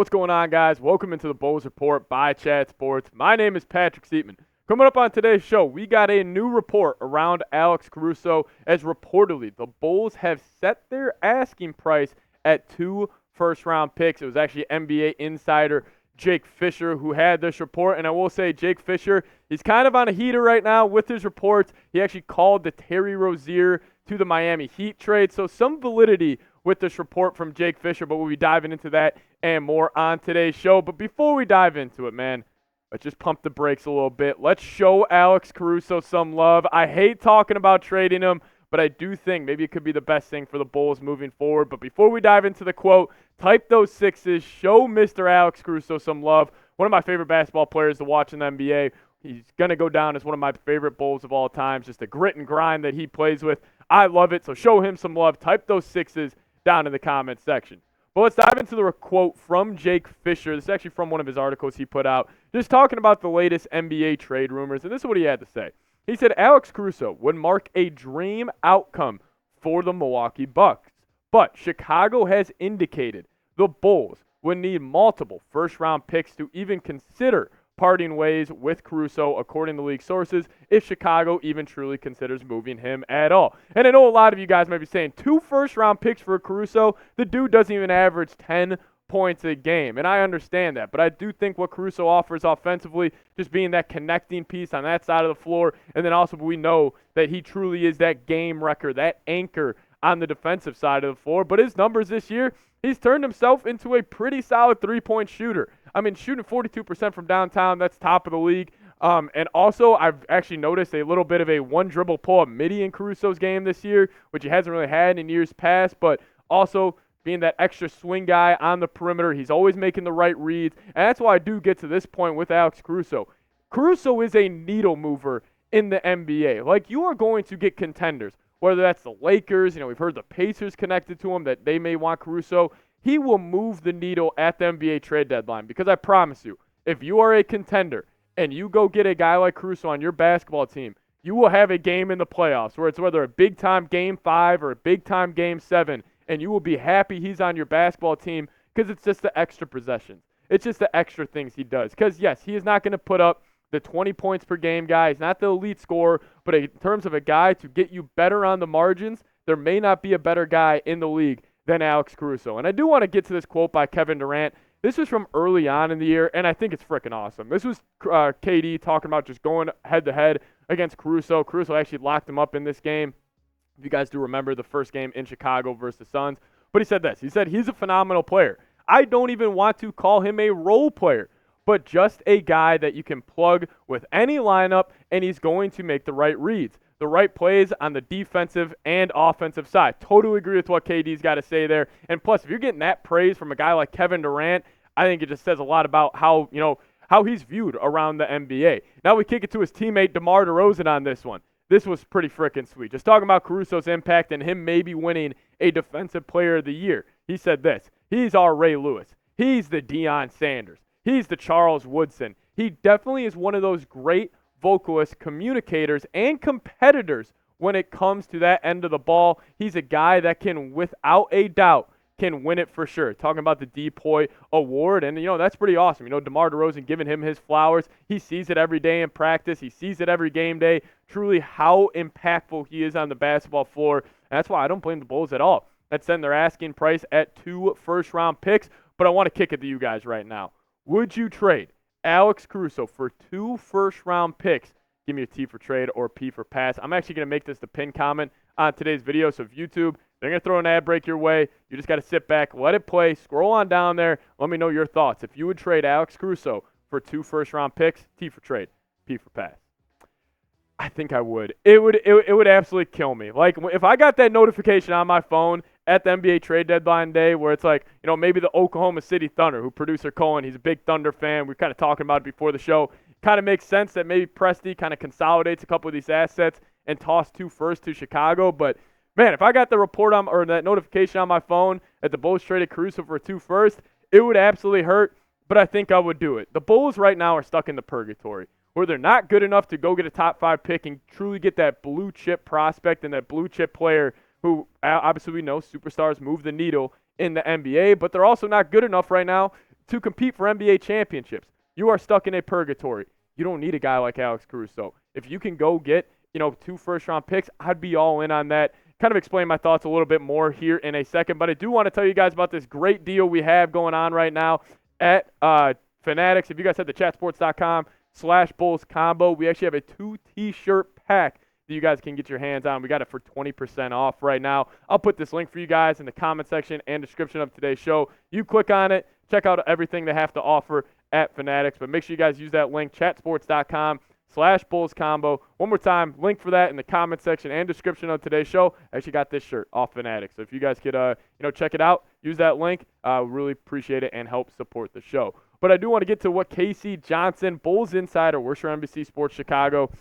What's going on, guys? Welcome into the Bulls Report by Chat Sports. My name is Patrick Siepman. Coming up on today's show, we got a new report around Alex Caruso, as reportedly the Bulls have set their asking price at 2 first-round picks. It was actually NBA Insider Jake Fischer who had this report, and I will say Jake Fischer, he's kind of on a heater right now with his reports. He actually called the Terry Rozier to the Miami Heat trade, so some validity with this report from Jake Fischer, but we'll be diving into that and more on today's show. But before we dive into it, man, let's just pump the brakes a little bit. Let's show Alex Caruso some love. I hate talking about trading him, but I do think maybe it could be the best thing for the Bulls moving forward. But before we dive into the quote, type those sixes, show Mr. Alex Caruso some love. One of my favorite basketball players to watch in the NBA. He's going to go down as one of my favorite Bulls of all time. Just the grit and grind that he plays with. I love it, so show him some love. Type those sixes down in the comments section. But let's dive into the quote from Jake Fischer. This is actually from one of his articles he put out, just talking about the latest NBA trade rumors, and this is what he had to say. He said Alex Caruso would mark a dream outcome for the Milwaukee Bucks, but Chicago has indicated the Bulls would need multiple first-round picks to even consider parting ways with Caruso, according to league sources, if Chicago even truly considers moving him at all. And I know a lot of you guys might be saying 2 first-round picks for Caruso. The dude doesn't even average 10 points a game, and I understand that. But I do think what Caruso offers offensively, just being that connecting piece on that side of the floor, and then also we know that he truly is that game wrecker, that anchor on the defensive side of the floor. But his numbers this year, he's turned himself into a pretty solid three-point shooter. I mean, shooting 42% from downtown, that's top of the league. And also, I've actually noticed a little bit of a one-dribble pull-up midi in Caruso's game this year, which he hasn't really had in years past, but also being that extra swing guy on the perimeter. He's always making the right reads, and that's why I do get to this point with Alex Caruso. Caruso is a needle mover in the NBA. Like, you are going to get contenders, whether that's the Lakers, we've heard the Pacers connected to him, that they may want Caruso. He will move the needle at the NBA trade deadline, because I promise you, if you are a contender and you go get a guy like Caruso on your basketball team, you will have a game in the playoffs where it's whether a big-time Game 5 or a big-time Game 7, and you will be happy he's on your basketball team because it's just the extra possessions. It's just the extra things he does. Because, yes, he is not going to put up the 20 points per game guy. He's not the elite scorer, but in terms of a guy to get you better on the margins, there may not be a better guy in the league than Alex Caruso. And I do want to get to this quote by Kevin Durant. This was from early on in the year, and I think it's freaking awesome. This was KD talking about just going head-to-head against Caruso. Caruso actually locked him up in this game. If you guys do remember the first game in Chicago versus the Suns. But he said this. He said, he's a phenomenal player. I don't even want to call him a role player, but just a guy that you can plug with any lineup, and he's going to make the right reads, the right plays on the defensive and offensive side. Totally agree with what KD's got to say there. And plus, if you're getting that praise from a guy like Kevin Durant, I think it just says a lot about how he's viewed around the NBA. Now we kick it to his teammate DeMar DeRozan on this one. This was pretty freaking sweet. Just talking about Caruso's impact and him maybe winning a Defensive Player of the Year. He said this. He's our Ray Lewis. He's the Deion Sanders. He's the Charles Woodson. He definitely is one of those great vocalists, communicators, and competitors when it comes to that end of the ball. He's a guy that can, without a doubt, can win it for sure. Talking about the DPOY award, and that's pretty awesome. DeMar DeRozan giving him his flowers. He sees it every day in practice. He sees it every game day. Truly how impactful he is on the basketball floor. And that's why I don't blame the Bulls at all. That's then their asking price at 2 first-round picks. But I want to kick it to you guys right now. Would you trade Alex Caruso for 2 first-round picks? Give me a T for trade or P for pass. I'm actually going to make this the pin comment on today's video. So if YouTube, they're going to throw an ad break your way. You just got to sit back, let it play, scroll on down there. Let me know your thoughts. If you would trade Alex Caruso for 2 first-round picks, T for trade, P for pass. I think I would. It would absolutely kill me. Like, if I got that notification on my phone at the NBA trade deadline day where it's like, maybe the Oklahoma City Thunder, who producer Cohen, he's a big Thunder fan. We're kind of talking about it before the show. Kind of makes sense that maybe Presti kind of consolidates a couple of these assets and toss 2 firsts to Chicago. But, man, if I got the report on or that notification on my phone that the Bulls traded Caruso for 2 firsts, it would absolutely hurt, but I think I would do it. The Bulls right now are stuck in the purgatory, where they're not good enough to go get a top 5 pick and truly get that blue chip prospect and that blue chip player who obviously we know superstars move the needle in the NBA, but they're also not good enough right now to compete for NBA championships, you are stuck in a purgatory. You don't need a guy like Alex Caruso. If you can go get, 2 first-round picks, I'd be all in on that. Kind of explain my thoughts a little bit more here in a second, but I do want to tell you guys about this great deal we have going on right now at Fanatics. If you guys head to chatsports.com/Bulls combo, we actually have a 2 t-shirt pack that you guys can get your hands on. We got it for 20% off right now. I'll put this link for you guys in the comment section and description of today's show. You click on it, check out everything they have to offer at Fanatics, but make sure you guys use that link, chatsports.com/Bulls combo. One more time, link for that in the comment section and description of today's show. I actually got this shirt off Fanatics, so if you guys could check it out, use that link, really appreciate it and help support the show. But I do want to get to what Casey Johnson, Bulls Insider, works for NBC Sports Chicago.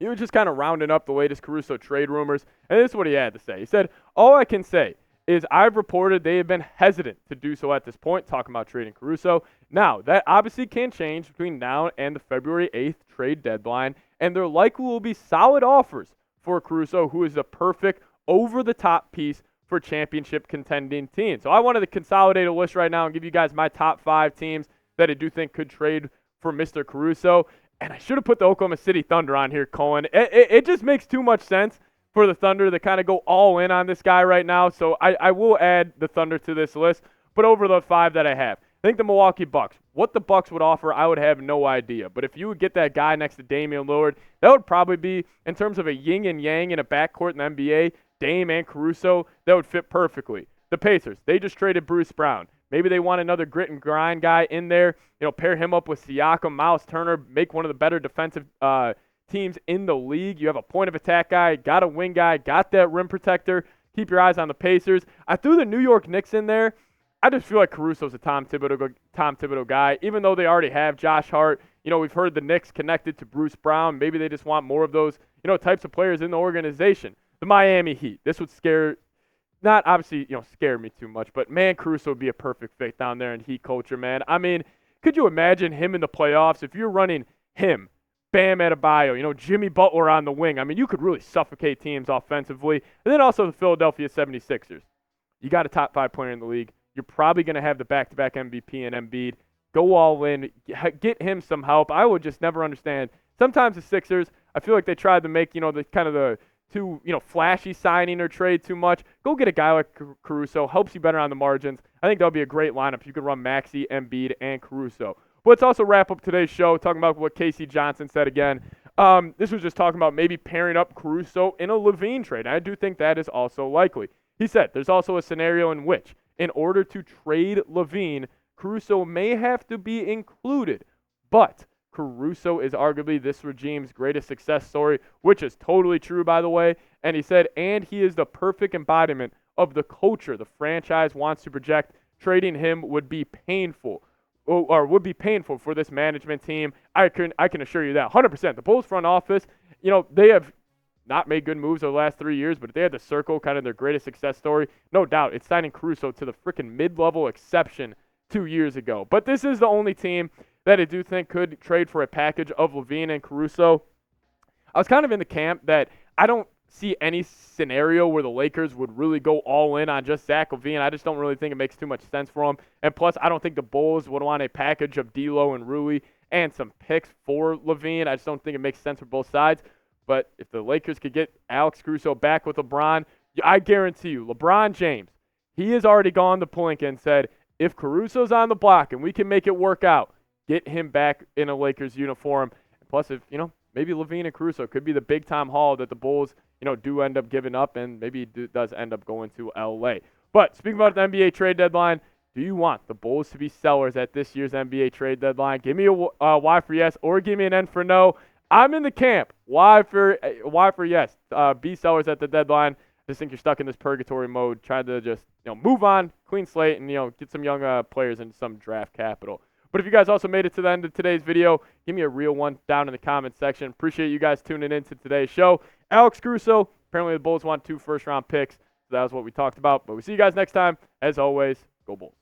He was just kind of rounding up the latest Caruso trade rumors, and this is what he had to say. He said, "All I can say is I've reported they have been hesitant to do so at this point," talking about trading Caruso. Now, that obviously can change between now and the February 8th trade deadline, and there likely will be solid offers for Caruso, who is the perfect over-the-top piece for championship contending teams. So I wanted to consolidate a list right now and give you guys my top 5 teams that I do think could trade for Mr. Caruso. And I should have put the Oklahoma City Thunder on here, Cohen. It just makes too much sense for the Thunder to kind of go all in on this guy right now. So I will add the Thunder to this list. But over the 5 that I have, I think the Milwaukee Bucks. What the Bucks would offer, I would have no idea. But if you would get that guy next to Damian Lillard, that would probably be, in terms of a yin and yang in a backcourt in the NBA, Dame and Caruso, that would fit perfectly. The Pacers, they just traded Bruce Brown. Maybe they want another grit and grind guy in there, pair him up with Siakam, Miles Turner, make one of the better defensive teams in the league. You have a point of attack guy, got a wing guy, got that rim protector. Keep your eyes on the Pacers. I threw the New York Knicks in there. I just feel like Caruso's a Tom Thibodeau guy, even though they already have Josh Hart. We've heard the Knicks connected to Bruce Brown. Maybe they just want more of those, types of players in the organization. The Miami Heat. This would scare me too much, but man, Caruso would be a perfect fit down there in Heat culture, man. I mean, could you imagine him in the playoffs if you're running him, Bam Adebayo, Jimmy Butler on the wing? I mean, you could really suffocate teams offensively. And then also the Philadelphia 76ers. You got a top 5 player in the league. You're probably going to have the back-to-back MVP and Embiid. Go all in. Get him some help. I would just never understand. Sometimes the Sixers, I feel like they tried to make, the too, flashy signing or trade too much. Go get a guy like Caruso. Helps you better on the margins. I think that would be a great lineup if you could run Maxey, Embiid, and Caruso. But let's also wrap up today's show talking about what Casey Johnson said again. This was just talking about maybe pairing up Caruso in a LaVine trade. And I do think that is also likely. He said there's also a scenario in which, in order to trade LaVine, Caruso may have to be included. But Caruso is arguably this regime's greatest success story, which is totally true, by the way. And he said, and he is the perfect embodiment of the culture the franchise wants to project. Trading him would be painful, or would be painful for this management team. I can assure you that 100%. The Bulls front office, they have not made good moves over the last 3 years, but if they had to circle kind of their greatest success story, no doubt it's signing Caruso to the freaking mid-level exception 2 years ago. But this is the only team that I do think could trade for a package of LaVine and Caruso. I was kind of in the camp that I don't see any scenario where the Lakers would really go all in on just Zach LaVine. I just don't really think it makes too much sense for them. And plus, I don't think the Bulls would want a package of D'Lo and Rui and some picks for LaVine. I just don't think it makes sense for both sides. But if the Lakers could get Alex Caruso back with LeBron, I guarantee you, LeBron James, he has already gone to Pelinka and said, if Caruso's on the block and we can make it work out, get him back in a Lakers uniform. And plus, if, maybe LaVine and Caruso could be the big time haul that the Bulls, do end up giving up, and maybe does end up going to LA. But speaking about the NBA trade deadline, do you want the Bulls to be sellers at this year's NBA trade deadline? Give me a Y for yes, or give me an N for no. I'm in the camp. Y for yes. Be sellers at the deadline. I just think you're stuck in this purgatory mode, trying to just move on, clean slate, and get some young players and some draft capital. But if you guys also made it to the end of today's video, give me a real one down in the comment section. Appreciate you guys tuning in to today's show. Alex Caruso, apparently the Bulls want 2 first-round picks. So that was what we talked about. But we'll see you guys next time. As always, go Bulls.